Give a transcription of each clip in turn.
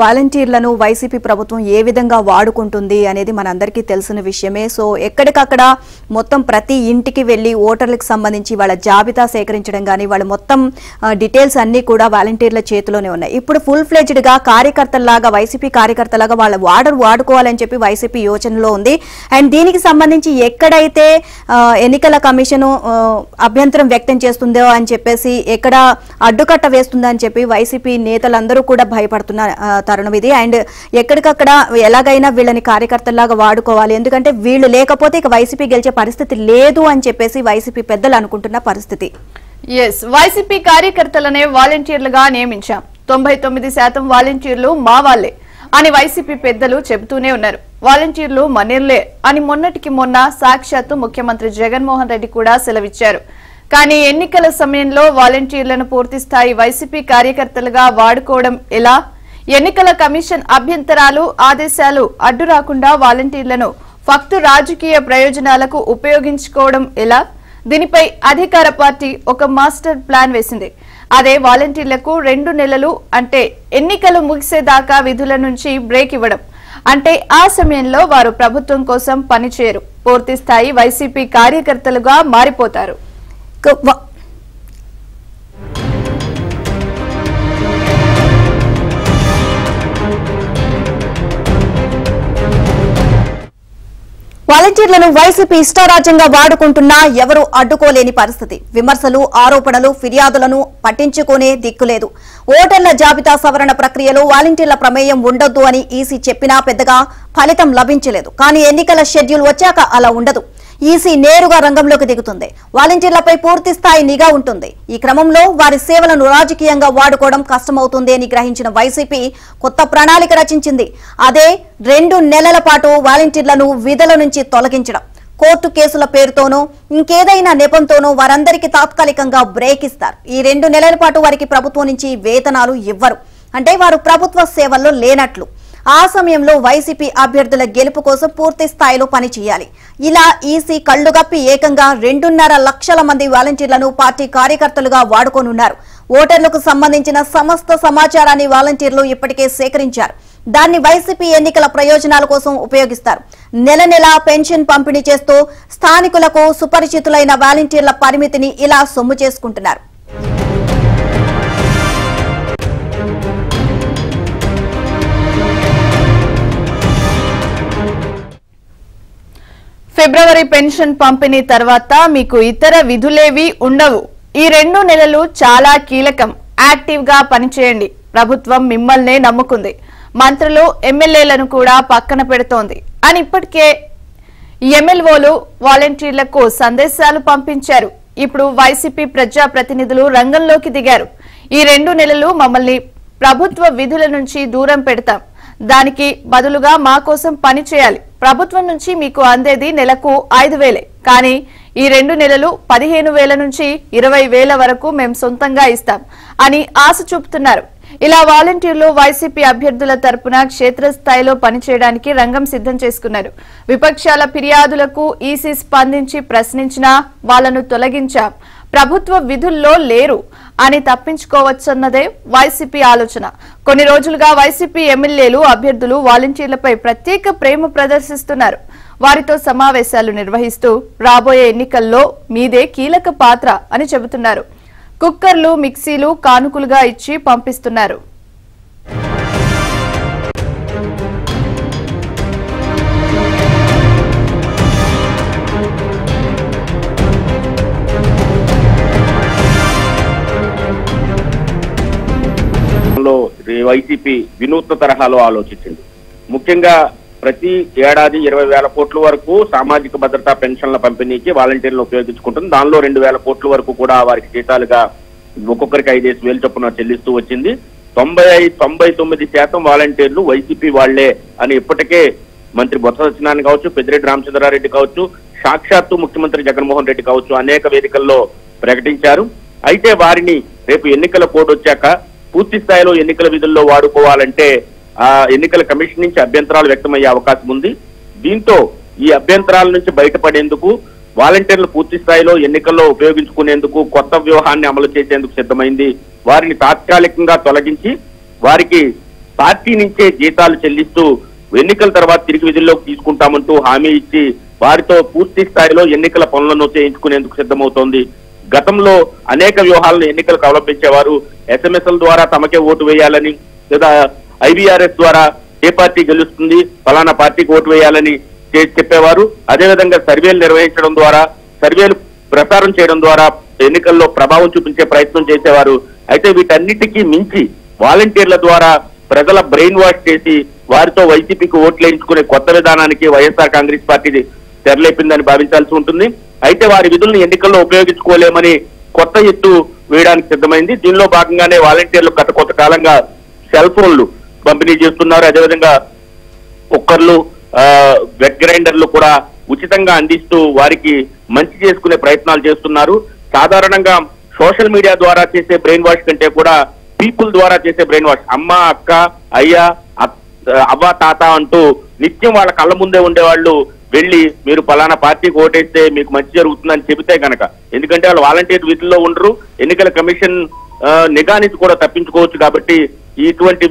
వాలంటీర్లను వైసీపీ ప్రభుత్వం ఏ విధంగా వాడుకుంటుంది అనేది మనందరికీ తెలిసిన విషయమే. సో ఎక్కడికక్కడ మొత్తం ప్రతి ఇంటికి వెళ్లి ఓటర్లకు సంబంధించి వాళ్ళ జాబితా సేకరించడం గానీ వాళ్ళ మొత్తం డీటెయిల్స్ అన్ని కూడా వాలంటీర్ల చేతిలోనే ఉన్నాయి. ఇప్పుడు ఫుల్ ఫ్లెడ్జ్డ్ గా కార్యకర్తలాగా వైసీపీ కార్యకర్తలాగా వాళ్ళ వాడుకోవాలని చెప్పి వైసీపీ యోచనలో ఉంది. అండ్ దీనికి సంబంధించి ఎక్కడైతే ఎన్నికల కమిషన్ అభ్యంతరం వ్యక్తం చేస్తుందో అని చెప్పేసి ఎక్కడ అడ్డుకట్ట వేస్తుందో అని చెప్పి వైసీపీ నేతలందరూ కూడా భయపడుతున్నారు తరుణం ఇది. అండ్ ఎక్కడికక్కడ ఎలాగైనా వీళ్ళని కార్యకర్తలాగా వాడుకోవాలి, ఎందుకంటే వీళ్ళు లేకపోతే ఇక వైసీపీ గెలిచే పరిస్థితి లేదు అని చెప్పేసి వైసీపీ పెద్దలు అనుకుంటున్న పరిస్థితి. వైసీపీ కార్యకర్తలనే వాలంటీర్లుగా నియమించాం, 99% వాలంటీర్లు మా వాళ్లే అని వైసీపీ పెద్దలు చెబుతూనే ఉన్నారు. వాలంటీర్లు మనీర్లే అని మొన్నటికి మొన్న సాక్షాత్తు ముఖ్యమంత్రి జగన్మోహన్ రెడ్డి కూడా సెలవిచ్చారు. కానీ ఎన్నికల సమయంలో వాలంటీర్లను పూర్తిస్థాయి వైసీపీ కార్యకర్తలుగా వాడుకోవడం ఎలా? ఎన్నికల కమిషన్ అభ్యంతరాలు ఆదేశాలు అడ్డు రాకుండా వాలంటీర్లను ఫక్తు రాజకీయ ప్రయోజనాలకు ఉపయోగించుకోవడం ఎలా? దీనిపై అధికార పార్టీ ఒక మాస్టర్ ప్లాన్ వేసింది. అదే వాలంటీర్లకు 2 నెలలు అంటే ఎన్నికలు ముగిసేదాకా విధుల నుంచి బ్రేక్ ఇవ్వడం. అంటే ఆ సమయంలో వారు ప్రభుత్వం కోసం పనిచేయరు, పూర్తిస్థాయి వైసీపీ కార్యకర్తలుగా మారిపోతారు. వాలంటీర్లను వైసీపీ ఇష్టారాజ్యంగా వాడుకుంటున్నా ఎవరూ అడ్డుకోలేని పరిస్థితి. విమర్శలు, ఆరోపణలు, ఫిర్యాదులను పట్టించుకునే దిక్కులేదు. ఓటర్ల జాబితా సవరణ ప్రక్రియలో వాలంటీర్ల ప్రమేయం ఉండొద్దు అని ఈసీ చెప్పినా పెద్దగా ఫలితం లభించలేదు. కానీ ఎన్నికల షెడ్యూల్ వచ్చాక అలా ఉండదు. ఈసీ నేరుగా రంగంలోకి దిగుతుంది. వాలంటీర్లపై పూర్తి స్థాయి నిఘా ఉంటుంది. ఈ క్రమంలో వారి సేవలను రాజకీయంగా వాడుకోవడం కష్టమవుతుంది అని గ్రహించిన వైసీపీ కొత్త ప్రణాళిక రచించింది. అదే 2 నెలల పాటు వాలంటీర్లను విధుల నుంచి తొలగించడం. కోర్టు కేసుల పేరుతోనో ఇంకేదైనా నెపంతోనో వారందరికీ తాత్కాలికంగా బ్రేక్ ఇస్తారు. ఈ 2 నెలల పాటు వారికి ప్రభుత్వం నుంచి వేతనాలు ఇవ్వరు, అంటే వారు ప్రభుత్వ సేవల్లో లేనట్లు. ఆ సమయంలో వైసీపీ అభ్యర్థుల గెలుపు కోసం పూర్తి స్థాయిలో పనిచేయాలి. ఇలా ఈసీ కళ్లుగప్పి ఏకంగా 2.5 లక్షల మంది వాలంటీర్లను పార్టీ కార్యకర్తలుగా వాడుకోనున్నారు. ఓటర్లకు సంబంధించిన సమస్త సమాచారాన్ని వాలంటీర్లు ఇప్పటికే సేకరించారు. దాన్ని వైసీపీ ఎన్నికల ప్రయోజనాల కోసం ఉపయోగిస్తారు. నెల పెన్షన్ పంపిణీ చేస్తూ స్థానికులకు సుపరిచితులైన వాలంటీర్ల పరిమితిని ఇలా సొమ్ము చేసుకుంటున్నారు. ఫిబ్రవరి పెన్షన్ పంపిణీ తర్వాత మీకు ఇతర విధులేవి ఉండవు. ఈ 2 నెలలు చాలా కీలకం. యాక్టివ్ గా పనిచేయండి. ప్రభుత్వం మిమ్మల్నే నమ్ముకుంది. మంత్రులు, ఎమ్మెల్యేలను కూడా పక్కన పెడుతోంది అని ఇప్పటికే ఎమ్మెల్యేలు వాలంటీర్లకు సందేశాలు పంపించారు. ఇప్పుడు వైసీపీ ప్రజా ప్రతినిధులు రంగంలోకి దిగారు. ఈ 2 నెలలు మమ్మల్ని ప్రభుత్వ విధుల నుంచి దూరం పెడతాం, దానికి బదులుగా మా కోసం పని చేయాలి. ప్రభుత్వం నుంచి మీకు అందేది నెలకు 5,000, కానీ ఈ 2 నెలలు 15,000 నుంచి 20,000 వరకు మేము సొంతంగా ఇస్తాం అని ఆశ చూపుతున్నారు. ఇలా వాలంటీర్లు వైసీపీ అభ్యర్థుల తరపున క్షేత్రస్థాయిలో పనిచేయడానికి రంగం సిద్ధం చేసుకున్నారు. విపక్షాల ఫిర్యాదులకు ఈసీ స్పందించి ప్రశ్నించినా వాళ్లను తొలగించాం, ప్రభుత్వ విధుల్లో లేరు అని తప్పించుకోవచ్చన్నదే వైసీపీ ఆలోచన. కొన్ని రోజులుగా వైసీపీ ఎమ్మెల్యేలు, అభ్యర్థులు వాలంటీర్లపై ప్రత్యేక ప్రేమ ప్రదర్శిస్తున్నారు. వారితో సమావేశాలు నిర్వహిస్తూ రాబోయే ఎన్నికల్లో మీదే కీలక పాత్ర అని చెబుతున్నారు. కుక్కర్లు, మిక్సీలు కానుకలుగా ఇచ్చి పంపిస్తున్నారు. వైసీపీ వినూత్న తరహాలో ఆలోచించింది. ముఖ్యంగా ప్రతి ఏడాది 20,000 కోట్ల వరకు సామాజిక భద్రతా పెన్షన్ల పంపిణీకి వాలంటీర్లను ఉపయోగించుకుంటుంది. దానిలో 2,000 కోట్ల వరకు కూడా వారికి జీతాలుగా ఒక్కొక్కరికి 5,000 చొప్పున చెల్లిస్తూ వచ్చింది. 99% వాలంటీర్లు వైసీపీ వాళ్లే అని ఇప్పటికే మంత్రి బొత్స సత్యనారాయణ కావచ్చు, పెద్దిరెడ్డి రామచంద్రారెడ్డి కావచ్చు, సాక్షాత్తు ముఖ్యమంత్రి జగన్మోహన్ రెడ్డి కావచ్చు అనేక వేదికల్లో ప్రకటించారు. అయితే వారిని రేపు ఎన్నికల కోడ్ వచ్చాక పూర్తి స్థాయిలో ఎన్నికల విధుల్లో వాడుకోవాలంటే ఆ ఎన్నికల కమిషన్ నుంచి అభ్యంతరాలు వ్యక్తమయ్యే అవకాశం ఉంది. దీంతో ఈ అభ్యంతరాల నుంచి బయటపడేందుకు వాలంటీర్లు పూర్తి స్థాయిలో ఎన్నికల్లో ఉపయోగించుకునేందుకు కొత్త వ్యూహాన్ని అమలు చేసేందుకు సిద్ధమైంది. వారిని తాత్కాలికంగా తొలగించి వారికి పార్టీ నుంచే జీతాలు చెల్లిస్తూ ఎన్నికల తర్వాత తిరిగి విధుల్లోకి తీసుకుంటామంటూ హామీ ఇచ్చి వారితో పూర్తి స్థాయిలో ఎన్నికల పనులను చేయించుకునేందుకు సిద్ధమవుతోంది. గతంలో అనేక వ్యూహాలను ఎన్నికలకు అవలంబించేవారు. ఎస్ఎంఎస్ల ద్వారా తమకే ఓటు వేయాలని, లేదా ఐవీఆర్ఎస్ ద్వారా ఏ పార్టీ గెలుస్తుంది ఫలానా పార్టీకి ఓటు వేయాలని చెప్పేవారు. అదేవిధంగా సర్వేలు నిర్వహించడం ద్వారా, సర్వేలు ప్రసారం చేయడం ద్వారా ఎన్నికల్లో ప్రభావం చూపించే ప్రయత్నం చేసేవారు. అయితే వీటన్నిటికీ మించి వాలంటీర్ల ద్వారా ప్రజల బ్రెయిన్ వాష్ చేసి వారితో వైసీపీకి ఓట్లు వేయించుకునే కొత్త విధానానికి వైఎస్ఆర్ కాంగ్రెస్ పార్టీ తెరలేపిందని భావించాల్సి ఉంటుంది. అయితే వారి విధులను ఎన్నికల్లో ఉపయోగించుకోలేమని కొత్త ఎత్తు వేయడానికి సిద్ధమైంది. దీనిలో భాగంగానే వాలంటీర్లు గత కొంతకాలంగా సెల్ ఫోన్లు పంపిణీ చేస్తున్నారు. అదేవిధంగా కుక్కర్లు, వెట్ గ్రైండర్లు కూడా ఉచితంగా అందిస్తూ వారికి మంచి చేసుకునే ప్రయత్నాలు చేస్తున్నారు. సాధారణంగా సోషల్ మీడియా ద్వారా చేసే బ్రెయిన్ వాష్ కంటే కూడా పీపుల్ ద్వారా చేసే బ్రెయిన్ వాష్, అమ్మ, అక్క, అయ్యా, అవ్వ, తాత అంటూ నిత్యం వాళ్ళ కళ్ళ ముందే ఉండేవాళ్ళు వెళ్ళి మీరు పలానా పార్టీకి ఓటేస్తే మీకు మంచి జరుగుతుందని చెబితే కనుక, ఎందుకంటే వాళ్ళు వాలంటీర్ విధుల్లో ఉండరు, ఎన్నికల కమిషన్ నిఘా నుంచి కూడా తప్పించుకోవచ్చు. కాబట్టి ఇటువంటి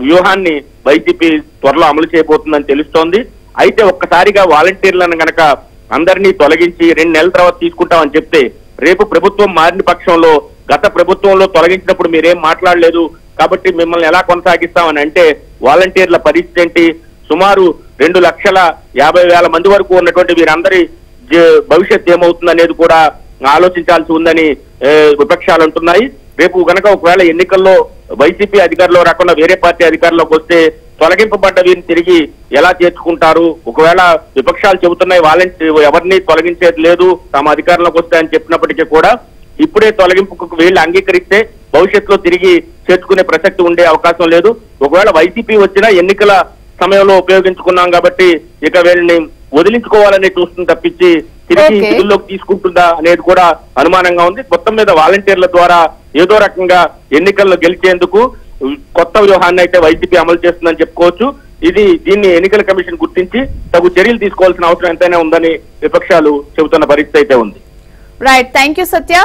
వ్యూహాన్ని వైసీపీ త్వరలో అమలు చేయబోతుందని తెలుస్తోంది. అయితే ఒక్కసారిగా వాలంటీర్లను గనక అందరినీ తొలగించి 2 నెలల తర్వాత తీసుకుంటామని చెప్తే, రేపు ప్రభుత్వం మారిన పక్షంలో గత ప్రభుత్వంలో తొలగించినప్పుడు మీరేం మాట్లాడలేదు కాబట్టి మిమ్మల్ని ఎలా కొనసాగిస్తామని అంటే వాలంటీర్ల పరిస్థితి ఏంటి? సుమారు 2,50,000 మంది వరకు ఉన్నటువంటి వీరందరి భవిష్యత్ ఏమవుతుంది అనేది కూడా ఆలోచించాల్సి ఉందని విపక్షాలు అంటున్నాయి. రేపు గనక ఒకవేళ ఎన్నికల్లో వైసీపీ అధికారంలో రాకుండా వేరే పార్టీ అధికారంలోకి వస్తే తొలగింపబడ్డ వీరిని తిరిగి ఎలా చేర్చుకుంటారు? ఒకవేళ విపక్షాలు చెబుతున్నాయి వాలంటీర్ ఎవరిని తొలగించేది లేదు తమ అధికారంలోకి వస్తాయని చెప్పినప్పటికీ కూడా ఇప్పుడే తొలగింపుకు వీళ్ళు అంగీకరిస్తే భవిష్యత్తులో తిరిగి చేర్చుకునే ప్రసక్తి ఉండే అవకాశం లేదు. ఒకవేళ వైసీపీ వచ్చినా ఎన్నికల సమయంలో ఉపయోగించుకున్నాం కాబట్టి ఇక వీళ్ళని వదిలించుకోవాలని చూస్తుంది తప్పించి తిరిగి విధుల్లోకి తీసుకుంటుందా అనేది కూడా అనుమానంగా ఉంది. మొత్తం మీద వాలంటీర్ల ద్వారా ఏదో రకంగా ఎన్నికల్లో గెలిచేందుకు కొత్త వ్యూహాన్ని అయితే వైసీపీ అమలు చేస్తుందని చెప్పుకోవచ్చు. దీన్ని ఎన్నికల కమిషన్ గుర్తించి తగు చర్యలు తీసుకోవాల్సిన అవసరం ఎంతైనా ఉందని విపక్షాలు చెబుతున్న పరిస్థితి అయితే ఉంది. Right, thank you Satya.